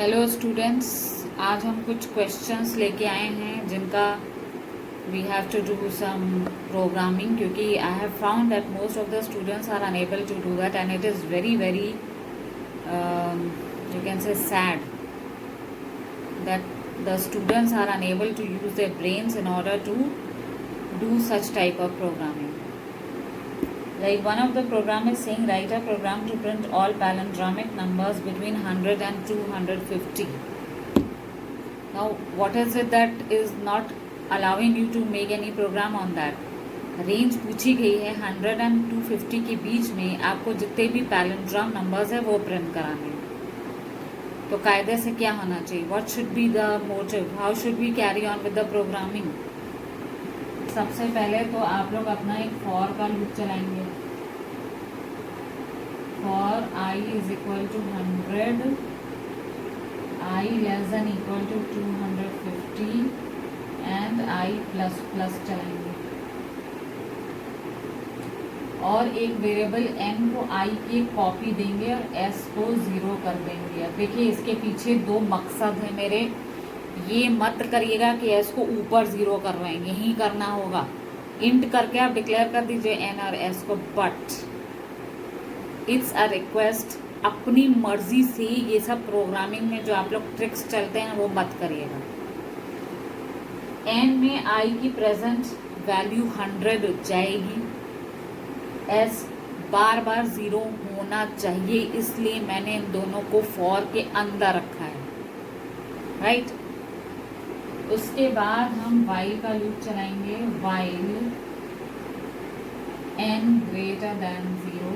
Hello students, आज हम कुछ क्वेश्चंस लेके आए हैं जिनका we have to do some programming, क्योंकि I have found that most of the students are unable to do that and it is very very you can say sad that the students are unable to use their brains in order to do such type of programming. Like one of the program is saying write a program to print all palindromic numbers between 100 and 250. Now what is it that is not allowing you to make any program on that? Range पूछी गई है 100 and 250 के बीच में आपको जितने भी palindrome numbers है वो प्रिंट कराने हैं। तो कायदे से क्या होना चाहिए? What should be the motive? How should we carry on with the programming? सबसे पहले तो आप लोग अपना एक फॉर का लूप चलाएंगे। For I is equal to 100, I less than equal to 250 and I plus plus चलाएंगे और एक वेरिएबल n को i की एक कॉपी देंगे और s को 0 कर देंगे। अब देखिए इसके पीछे दो मकसद है मेरे। ये मत करिएगा कि s को ऊपर 0 कर रहे हैं, यही करना होगा। इंट करके आप डिक्लेयर कर दीजिए n और s को, बट इट्स अ रिक्वेस्ट। अपनी मर्जी से ये सब प्रोग्रामिंग में जो आप लोग ट्रिक्स चलते हैं वो मत करिएगा। n में i की प्रेजेंट वैल्यू 100 जाएगी, एस बार बार 0 होना चाहिए, इसलिए मैंने इन दोनों को फॉर के अंदर रखा है, राइट। उसके बाद हम वाइल का लूप चलाएंगे। While n greater than 0,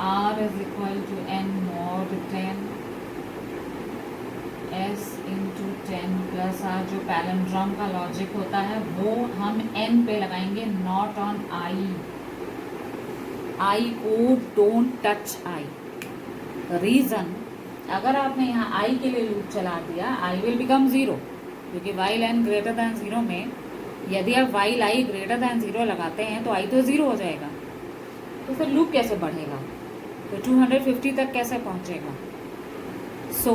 r is equal to n mod 10, s into 10 plus r। जो पैलिंड्रोम का लॉजिक होता है वो हम n पे लगाएंगे, नॉट ऑन आई को डोंट टच आई। रीजन, अगर आपने यहाँ i के लिए लूप चला दिया i विल बिकम 0, क्योंकि वाइल n ग्रेटर दैन 0 में यदि आप वाइल i ग्रेटर दैन 0 लगाते हैं तो i तो 0 हो जाएगा। तो फिर लूप कैसे बढ़ेगा? तो 250 तक कैसे पहुँचेगा? सो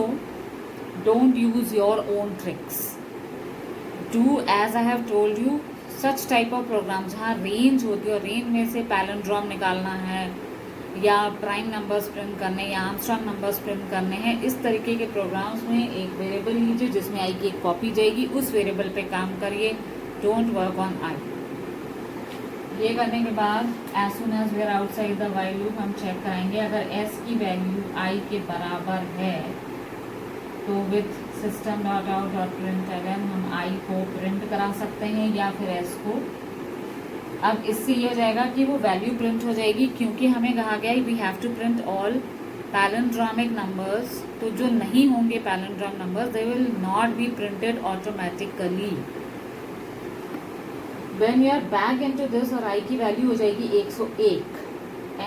don't use your own tricks. Do as I have told you, such type of program जहाँ रेंज होती है और रेंज में से पैलिंड्रोम निकालना है या प्राइम नंबर्स प्रिंट करने या आर्मस्ट्रांग नंबर्स प्रिंट करने हैं, इस तरीके के प्रोग्राम्स में एक वेरिएबल लीजिए जिसमें आई की एक कॉपी जाएगी, उस वेरिएबल पे काम करिए। Don't work on I. ये करने के बाद as soon as we are outside the while loop हम चेक कराएंगे। अगर एस की वैल्यू आई के बराबर है तो with system dot out dot print हम आई को प्रिंट करा सकते हैं या फिर एस को। अब इससे ये हो जाएगा कि वो वैल्यू प्रिंट हो जाएगी, क्योंकि हमें कहा गया है we have to print all palindromic numbers. तो जो नहीं होंगे palindrome numbers they will not be printed automatically. When you are back into this और आई की वैल्यू हो जाएगी 101,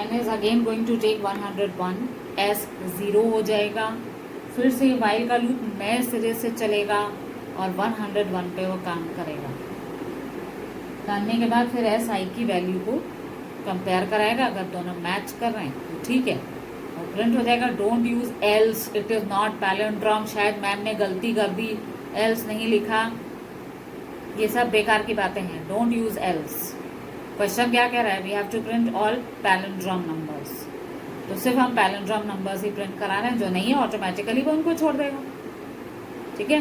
N is again going to take 101, S 0 हो जाएगा। फिर से वाइल का लूप नए सिरे से चलेगा और 101 पे वो काम करेगा। करने के बाद फिर एस आई की वैल्यू को कंपेयर कराएगा, अगर दोनों मैच कर रहे हैं तो ठीक है और प्रिंट हो जाएगा। Don't use else, it is not palindrome. शायद मैम ने गलती कर दी, एल्स नहीं लिखा, ये सब बेकार की बातें हैं। Don't use else. क्वेश्चन क्या कह रहा है? We have to print all palindrome numbers. तो सिर्फ हम पैलिंड्रोम नंबर्स ही प्रिंट करा रहे हैं, जो नहीं है ऑटोमेटिकली वो उनको छोड़ देगा, ठीक है।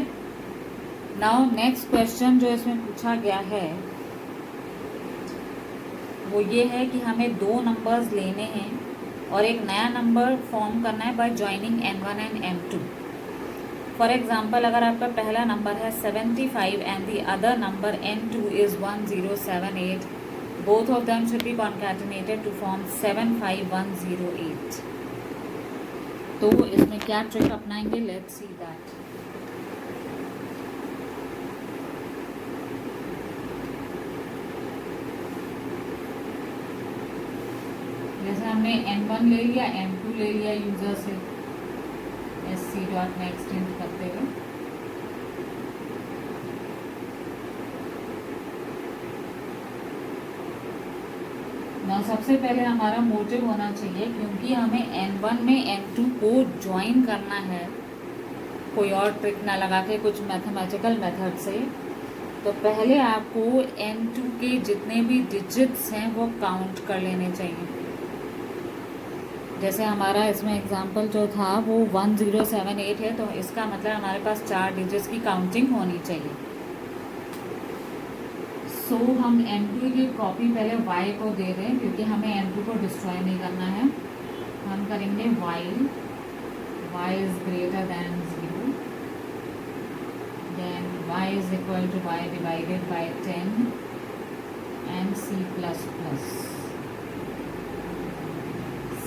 नाउ नेक्स्ट क्वेश्चन जो इसमें पूछा गया है वो ये है कि हमें दो नंबर्स लेने हैं और एक नया नंबर फॉर्म करना है bye joining n1 and n2। For example, अगर आपका पहला नंबर है 75 and the other number n2 is 1078, both of them should be concatenated to form 75108. तो इसमें क्या ट्रिक अपनाएंगे? Let's see that. जैसे हमने n1 ले लिया, n2 ले लिया यूजर से sc.next int करते हुए, ना सबसे पहले हमारा मोटिव होना चाहिए, क्योंकि हमें n1 में n2 को ज्वाइन करना है कोई और ट्रिक ना लगा के, कुछ मैथमेटिकल मेथड से। तो पहले आपको N2 के जितने भी डिजिट्स हैं वो काउंट कर लेने चाहिए। जैसे हमारा इसमें एग्जांपल जो था वो 1078 है, तो इसका मतलब हमारे पास 4 डिजिट्स की काउंटिंग होनी चाहिए। सो हम N2 की कॉपी पहले y को दे दें, क्योंकि हमें N2 को डिस्ट्रॉय नहीं करना है। हम करेंगे while y is greater than 0, then y is equal to y divided by 10 and c plus plus।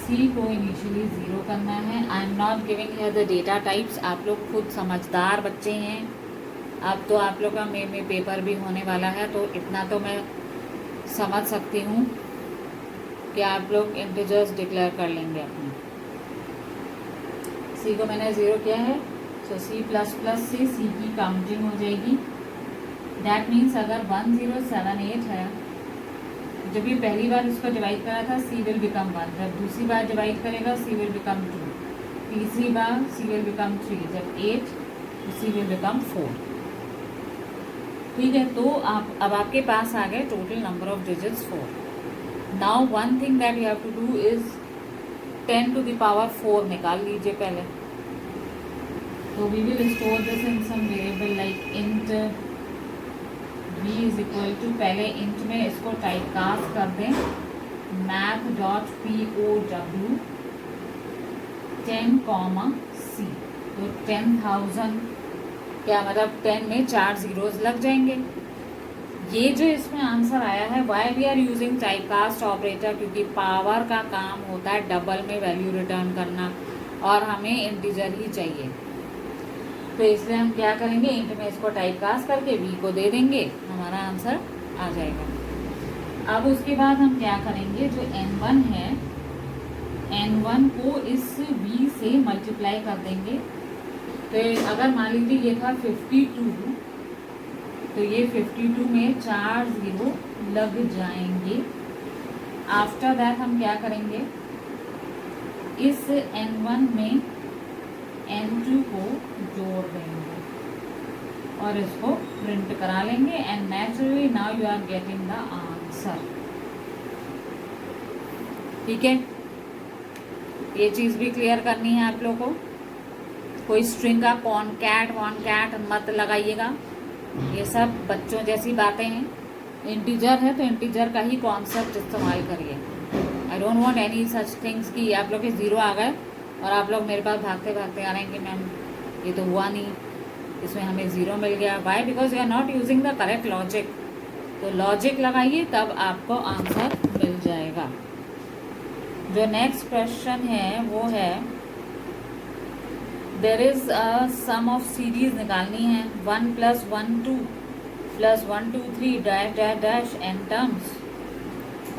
c को इनिशियली 0 करना है। I am not giving here the data types. आप लोग खुद समझदार बच्चे हैं। अब तो आप लोग का में पेपर भी होने वाला है, तो इतना तो मैं समझ सकती हूँ कि आप लोग इंटीजर्स डिक्लेयर कर लेंगे अपने। c को मैंने 0 किया है, तो c प्लस प्लस से c की काउंटिंग हो जाएगी। दैट मीन्स अगर 1078 है, जब ये पहली बार इसको डिवाइड करा था c विल बिकम 1, जब दूसरी बार डिवाइड करेगा c विल बिकम 2, तीसरी बार c विल बिकम 3, जब 8 तो c विल बिकम 4। ठीक है, तो अब आपके पास आ गए total number of digits 4। Now one thing that you have to do is 10 to the power 4 निकाल लीजिए पहले। तो we will store this in some variable like int v is equal to, पहले इंट में इसको टाइप कास्ट कर दें math.pow 10, तो 10,000 क्या मतलब 10 में 4 zeros लग जाएंगे। ये जो इसमें आंसर आया है, why we are using type cast operator, क्योंकि पावर का काम होता है डबल में वैल्यू रिटर्न करना, और हमें इंटीजर ही चाहिए। तो इसलिए हम क्या करेंगे, इंट में इसको टाइप कास्ट करके v को दे देंगे, हमारा आंसर आ जाएगा। अब उसके बाद हम क्या करेंगे, जो n1 है n1 को इस v से मल्टीप्लाई कर देंगे। तो अगर मान लीजिए ये था 52, तो ये 52 में 4 0 लग जाएंगे। आफ्टर दैट हम क्या करेंगे, इस n1 में n2 को जोड़ देंगे और इसको प्रिंट करा लेंगे, and naturally now you are getting the answer. ठीक है, ये चीज़ भी क्लियर करनी है आप लोगों को। कोई स्ट्रिंग का कॉनकैट वॉनकैट मत लगाइएगा, ये सब बच्चों जैसी बातें हैं। इंटीजर है तो इंटीजर का ही कॉन्सेप्ट इस्तेमाल करिए। I don't want any such things कि आप लोग के 0 आ गए और आप लोग मेरे पास भागते भागते आ रहे हैं कि मैम ये तो हुआ नहीं, इसमें हमें 0 मिल गया। Why? Because you are not using the correct logic. तो लॉजिक लगाइए तब आपको आंसर मिल जाएगा। जो नेक्स्ट क्वेश्चन है वो है, there is a sum of series निकालनी है 1 + 1 2 + 1 2 3 dash dash dash N terms,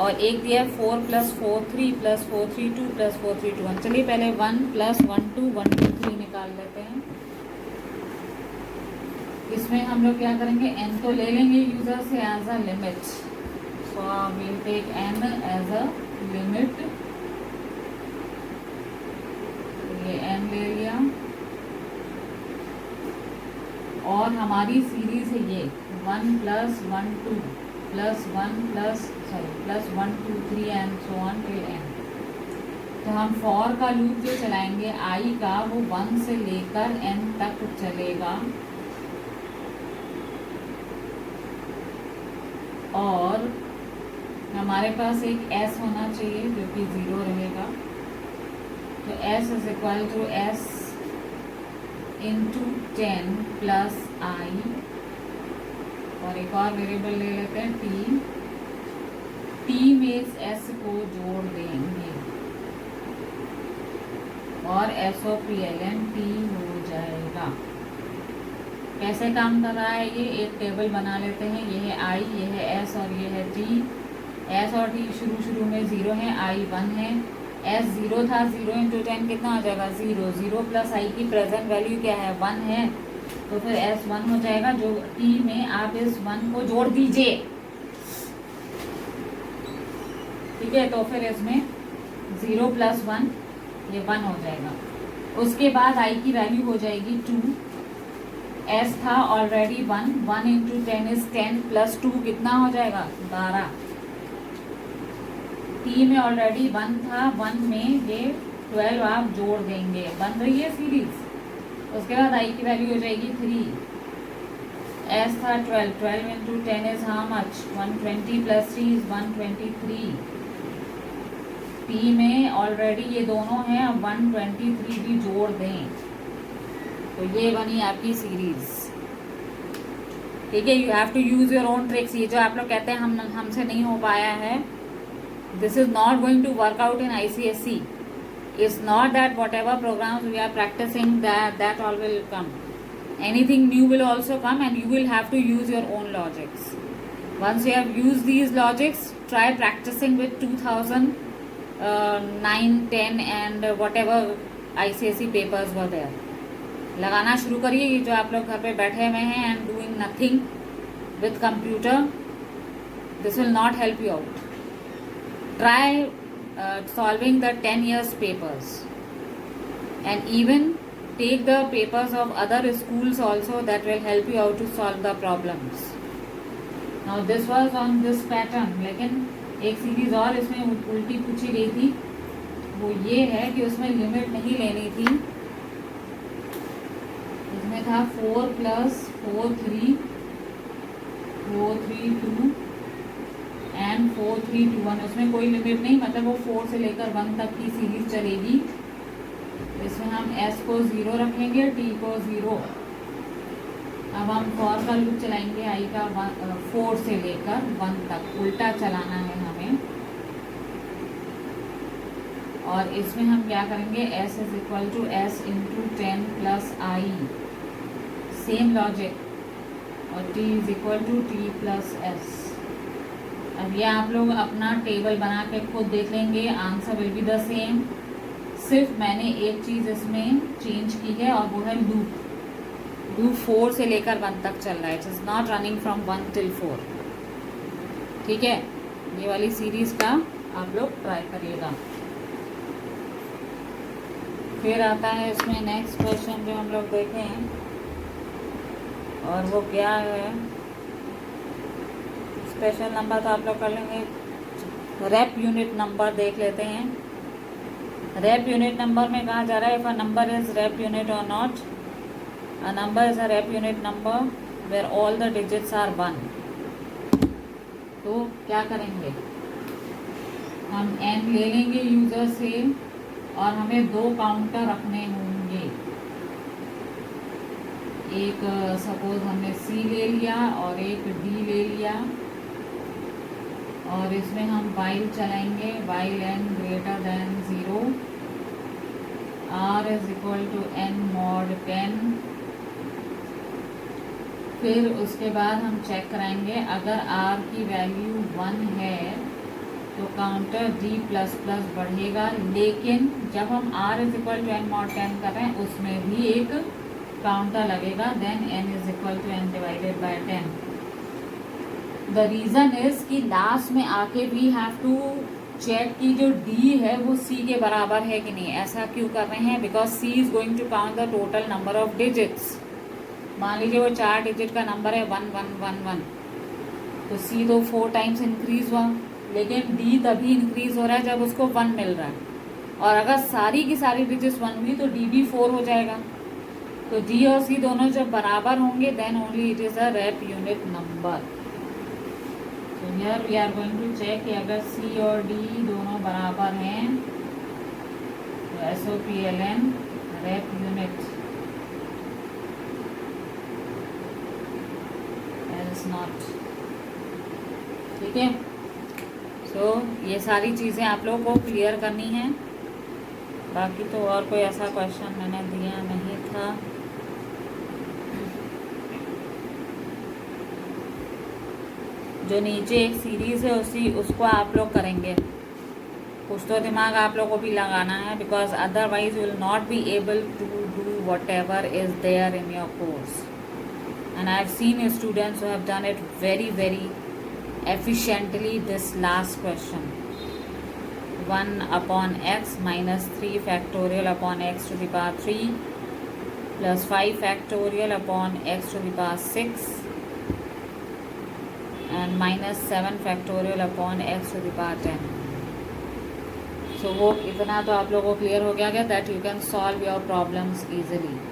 और एक दिया 4 + 4 3 + 4 3 2 + 4 3 2 1। चलिए पहले 1 + 1 2 1 2 3 निकाल लेते हैं। इसमें हम लोग क्या करेंगे, n तो ले लेंगे यूजर से as a limit, so will take n as a limit. ये n ले लिया, और हमारी सीरीज है ये 1 + 1 2 + 1 + 1 2 3 and so on till n। तो हम फॉर का लूप जो चलाएंगे i का, वो 1 से लेकर n तक चलेगा, और हमारे पास एक s होना चाहिए जो कि 0 रहेगा। तो s is equal to s × 10 + i, और एक और वेरिएबल ले लेते हैं t में इस s को जोड़ देंगे और SOPLN t हो जाएगा। कैसे काम कर रहा है ये, एक टेबल बना लेते हैं। ये है i, ये है s और ये है t। s और t शुरू में 0 है, i 1 है। s 0 था, 0 × 10 कितना हो जाएगा 0। 0 + i की प्रेजेंट वैल्यू क्या है 1 है, तो फिर s 1 हो जाएगा। जो t में आप इस 1 को जोड़ दीजिए, ठीक है। तो फिर इसमें 0 + 1 ये 1 हो जाएगा। उसके बाद आई की वैल्यू हो जाएगी 2, एस था ऑलरेडी 1, 1 इंटू 10 इज 10 प्लस 2 कितना हो जाएगा 12, टी में ऑलरेडी 1 था, 1 में ये 12 आप जोड़ देंगे, बन रही है सीरीज। उसके बाद आई की वैल्यू हो जाएगी 3, एस था 12, 12 into 10 is how much 120 plus 3 is 123, P में ऑलरेडी ये दोनों हैं, अब 123 भी जोड़ दें तो ये बनी आपकी सीरीज। ठीक है, you have to use your own tricks. ये जो आप लोग कहते हैं हमसे नहीं हो पाया है, this is not going to work out in ICSE. It's not that whatever programs we are practicing that all will come. Anything new will also come and you will have to use your own logics. Once you have used these logics, try practicing with 2009, 10 and whatever ICSE papers were there. लगाना शुरू करिए। ये जो आप लोग घर पे बैठे हुए हैं and doing nothing with computer, this will not help you out. Try solving the 10 years papers and even take the papers of other schools also, that will help you out to solve the problems. Now this was on this pattern, लेकिन एक series और इसमें उल्टी पूछी गई थी, वो ये है कि उसमें लिमिट नहीं लेनी थी। इसमें था 4 + 4 3 4 3 2 एंड 4 3 2 1, उसमें कोई लिमिट नहीं, मतलब वो 4 से लेकर 1 तक की सीरीज चलेगी। इसमें हम s को 0 रखेंगे, t को 0। अब हम फॉर का लूप चलाएंगे i का 4 से लेकर 1 तक, उल्टा चलाना है हमें। और इसमें हम क्या करेंगे, s = s × 10 + i, same logic, और t = t + s। अब ये आप लोग अपना टेबल बना के खुद देख लेंगे, answer will be the same. सिर्फ मैंने एक चीज़ इसमें चेंज की है और वो है लूप 4 से लेकर 1 तक चल रहा है, it is not running from 1 till 4। ठीक है, ये वाली सीरीज का आप लोग ट्राई करिएगा। फिर आता है इसमें नेक्स्ट क्वेश्चन जो हम लोग देखें, और वो क्या है, स्पेशल नंबर तो आप लोग कर लेंगे, रैप यूनिट नंबर देख लेते हैं। रैप यूनिट नंबर में कहा जा रहा है, if a number is repunit और not, a number is a repunit number where all the digits are 1। तो क्या करेंगे, हम n ले लेंगे यूजर से और हमें 2 काउंटर रखने होंगे। एक सपोज हमने c ले लिया और एक d ले लिया, और इसमें हम while चलाएंगे, while n > 0, r = n mod 10। फिर उसके बाद हम चेक कराएंगे, अगर r की वैल्यू 1 है तो काउंटर d++ बढ़ेगा, लेकिन जब हम r = n mod 10 कर रहे हैं उसमें भी एक काउंटर लगेगा, then n = n / 10। The reason is कि लास्ट में आके वी हैव टू चेक कि जो d है वो c के बराबर है कि नहीं। ऐसा क्यों कर रहे हैं, because c is going to count the total number of digits. मान लीजिए वो 4 डिजिट का नंबर है 1 1 1 1, तो c तो 4 टाइम्स इंक्रीज हुआ, लेकिन d तभी इंक्रीज हो रहा है जब उसको 1 मिल रहा है। और अगर सारी की सारी डिजिट्स 1 हुई तो d भी 4 हो जाएगा। तो d और c दोनों जब बराबर होंगे then only it is a repunit number. तो here we are going to check कि अगर c और d दोनों बराबर हैं तो SOPLN wrap unit, else not. ठीक है, सो ये सारी चीज़ें आप लोगों को क्लियर करनी है। बाकी तो और कोई ऐसा क्वेश्चन मैंने दिया नहीं था। जो नीचे एक सीरीज़ है उसको आप लोग करेंगे, कुछ तो दिमाग आप लोगों को भी लगाना है, because otherwise you will not be able to do whatever is there in your course. And I have seen students who have done it very very efficiently this last question. 1 upon x minus 3 factorial upon x to the power 3 plus 5 factorial upon x to the power 6 and minus 7 factorial upon x to the power 10. So वो इतना तो आप लोगों को clear हो गया that you can solve your problems easily.